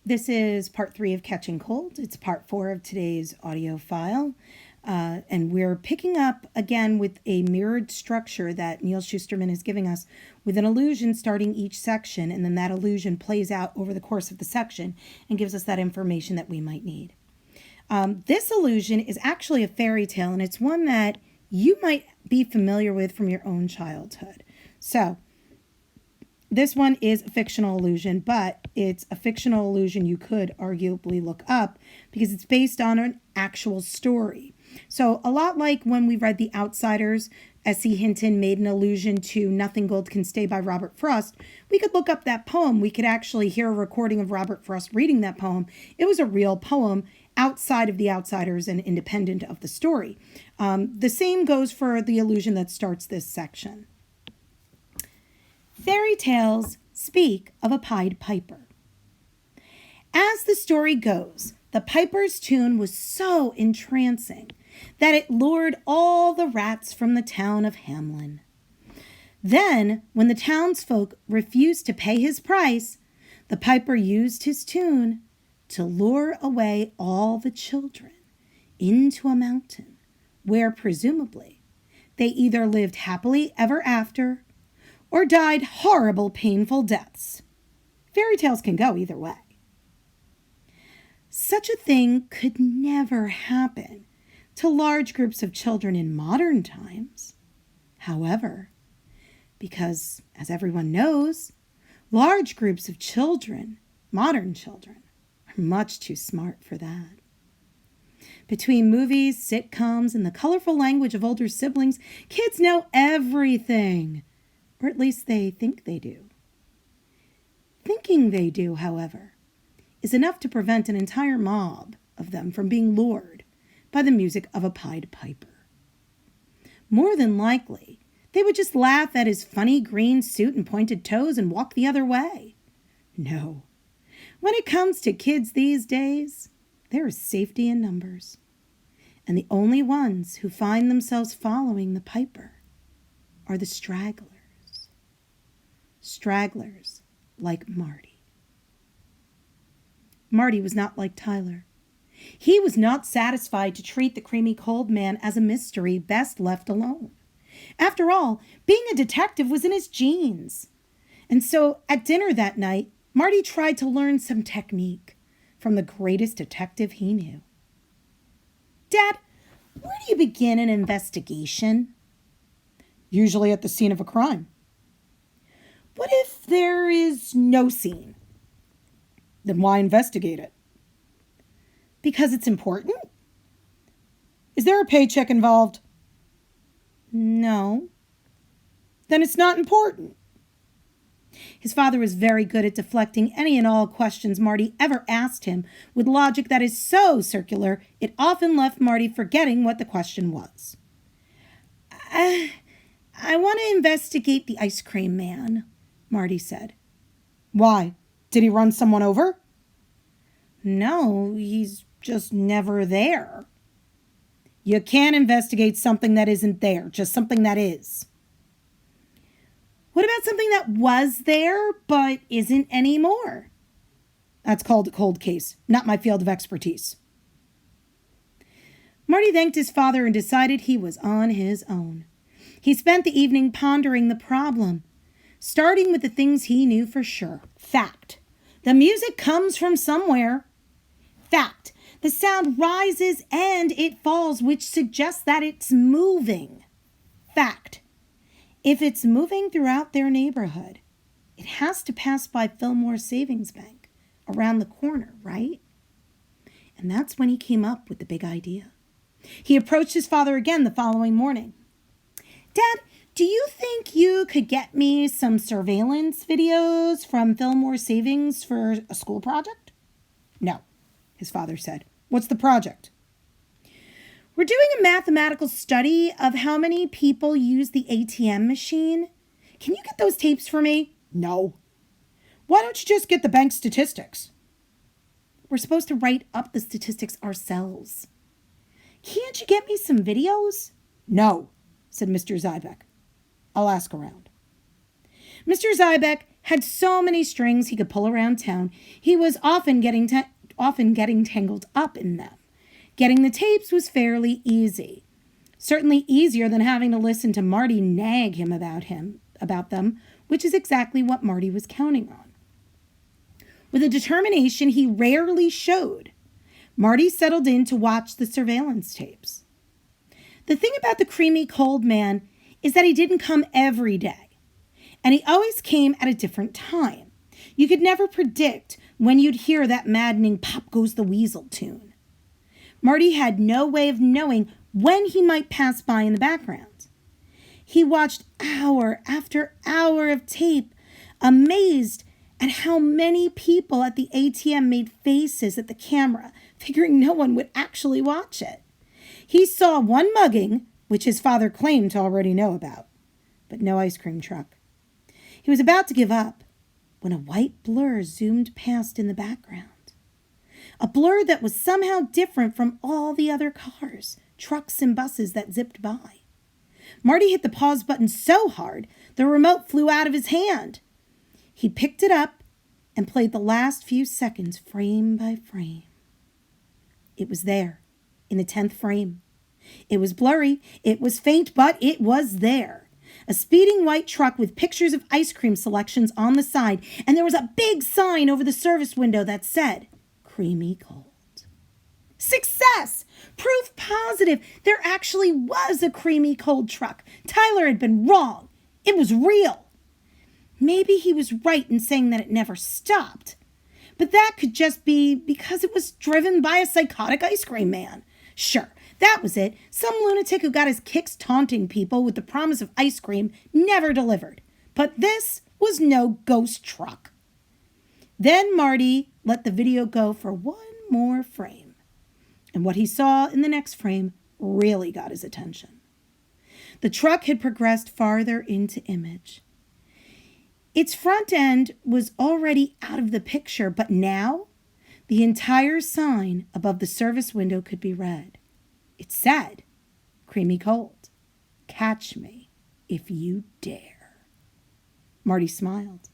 This is part 3 of Catching Cold. It's part 4 of today's audio file. And we're picking up again with a mirrored structure that Neil Schusterman is giving us with an illusion starting each section. And then that illusion plays out over the course of the section and gives us that information that we might need. This illusion is actually a fairy tale, and it's one that you might be familiar with from your own childhood. So this one is a fictional illusion, but it's a fictional illusion you could arguably look up because it's based on an actual story. So a lot like when we read The Outsiders, S.C. Hinton made an allusion to Nothing Gold Can Stay by Robert Frost. We could look up that poem. We could actually hear a recording of Robert Frost reading that poem. It was a real poem outside of The Outsiders and independent of the story. The same goes for the illusion that starts this section. Fairy tales speak of a Pied Piper. As the story goes, the piper's tune was so entrancing that it lured all the rats from the town of Hamlin. Then, when the townsfolk refused to pay his price, the piper used his tune to lure away all the children into a mountain where, presumably, they either lived happily ever after or died horrible, painful deaths. Fairy tales can go either way. Such a thing could never happen to large groups of children in modern times. However, because, as everyone knows, large groups of children, modern children, are much too smart for that. Between movies, sitcoms, and the colorful language of older siblings, kids know everything. Or at least they think they do. Thinking they do, however, is enough to prevent an entire mob of them from being lured by the music of a Pied Piper. More than likely, they would just laugh at his funny green suit and pointed toes and walk the other way. No. When it comes to kids these days, there is safety in numbers. And the only ones who find themselves following the piper are the stragglers. Stragglers like Marty. Marty was not like Tyler. He was not satisfied to treat the creamy cold man as a mystery best left alone. After all, being a detective was in his genes. And so at dinner that night, Marty tried to learn some technique from the greatest detective he knew. Dad, where do you begin an investigation? Usually at the scene of a crime. What if there is no scene? Then why investigate it? Because it's important? Is there a paycheck involved? No. Then it's not important. His father was very good at deflecting any and all questions Marty ever asked him with logic that is so circular it often left Marty forgetting what the question was. I want to investigate the ice cream man, Marty said. Why? Did he run someone over? No, he's just never there. You can't investigate something that isn't there, just something that is. What about something that was there but isn't anymore? That's called a cold case, not my field of expertise. Marty thanked his father and decided he was on his own. He spent the evening pondering the problem, starting with the things he knew for sure. Fact. The music comes from somewhere. Fact. The sound rises and it falls, which suggests that it's moving. Fact. If it's moving throughout their neighborhood, it has to pass by Fillmore Savings Bank around the corner, right? And that's when he came up with the big idea. He approached his father again the following morning. Dad, do you think you could get me some surveillance videos from Fillmore Savings for a school project? No, his father said. What's the project? We're doing a mathematical study of how many people use the ATM machine. Can you get those tapes for me? No. Why don't you just get the bank statistics? We're supposed to write up the statistics ourselves. Can't you get me some videos? No, said Mr. Zybeck. I'll ask around. Mr. Zybeck had so many strings he could pull around town, he was often getting tangled up in them. Getting the tapes was fairly easy. Certainly easier than having to listen to Marty nag him about them, which is exactly what Marty was counting on. With a determination he rarely showed, Marty settled in to watch the surveillance tapes. The thing about the creamy cold man is that he didn't come every day, and he always came at a different time. You could never predict when you'd hear that maddening Pop Goes the Weasel tune. Marty had no way of knowing when he might pass by in the background. He watched hour after hour of tape, amazed at how many people at the ATM made faces at the camera, figuring no one would actually watch it. He saw one mugging, which his father claimed to already know about, but no ice cream truck. He was about to give up when a white blur zoomed past in the background. A blur that was somehow different from all the other cars, trucks, and buses that zipped by. Marty hit the pause button so hard, the remote flew out of his hand. He picked it up and played the last few seconds frame by frame. It was there, in the 10th frame. It was blurry, it was faint, but it was there. A speeding white truck with pictures of ice cream selections on the side, and there was a big sign over the service window that said, Creamy Cold. Success! Proof positive there actually was a creamy cold truck. Tyler had been wrong. It was real. Maybe he was right in saying that it never stopped. But that could just be because it was driven by a psychotic ice cream man. Sure, that was it. Some lunatic who got his kicks taunting people with the promise of ice cream never delivered. But this was no ghost truck. Then Marty let the video go for one more frame. And what he saw in the next frame really got his attention. The truck had progressed farther into image. Its front end was already out of the picture, but now the entire sign above the service window could be read. It said, Creamy Cold, catch me if you dare. Marty smiled.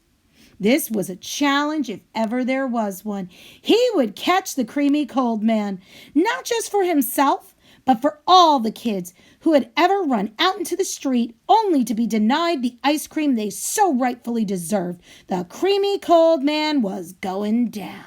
This was a challenge if ever there was one. He would catch the creamy cold man, not just for himself, but for all the kids who had ever run out into the street only to be denied the ice cream they so rightfully deserved. The creamy cold man was going down.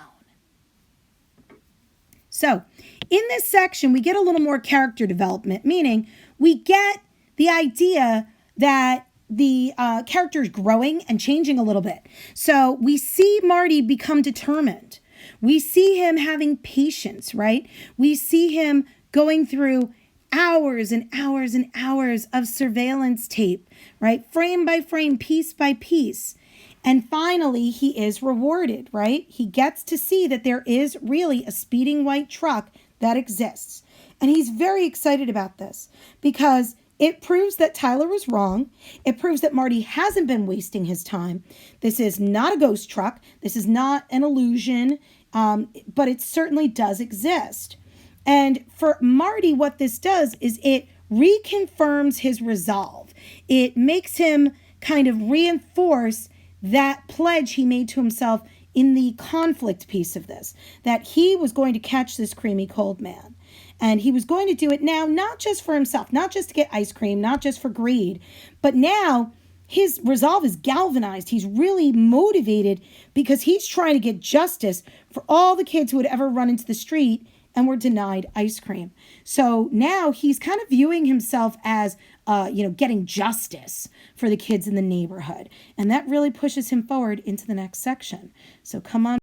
So, in this section, we get a little more character development, meaning we get the idea that the character is growing and changing a little bit. So we see Marty become determined. We see him having patience, right? We see him going through hours and hours and hours of surveillance tape, right? Frame by frame, piece by piece. And finally, he is rewarded, right? He gets to see that there is really a speeding white truck that exists. And he's very excited about this because it proves that Tyler was wrong. It proves that Marty hasn't been wasting his time. This is not a ghost truck. This is not an illusion, but it certainly does exist. And for Marty, what this does is it reconfirms his resolve. It makes him kind of reinforce that pledge he made to himself in the conflict piece of this, that he was going to catch this creamy cold man. And he was going to do it now, not just for himself, not just to get ice cream, not just for greed, but now his resolve is galvanized. He's really motivated because he's trying to get justice for all the kids who had ever run into the street and were denied ice cream. So now he's kind of viewing himself as, getting justice for the kids in the neighborhood. And that really pushes him forward into the next section. So come on.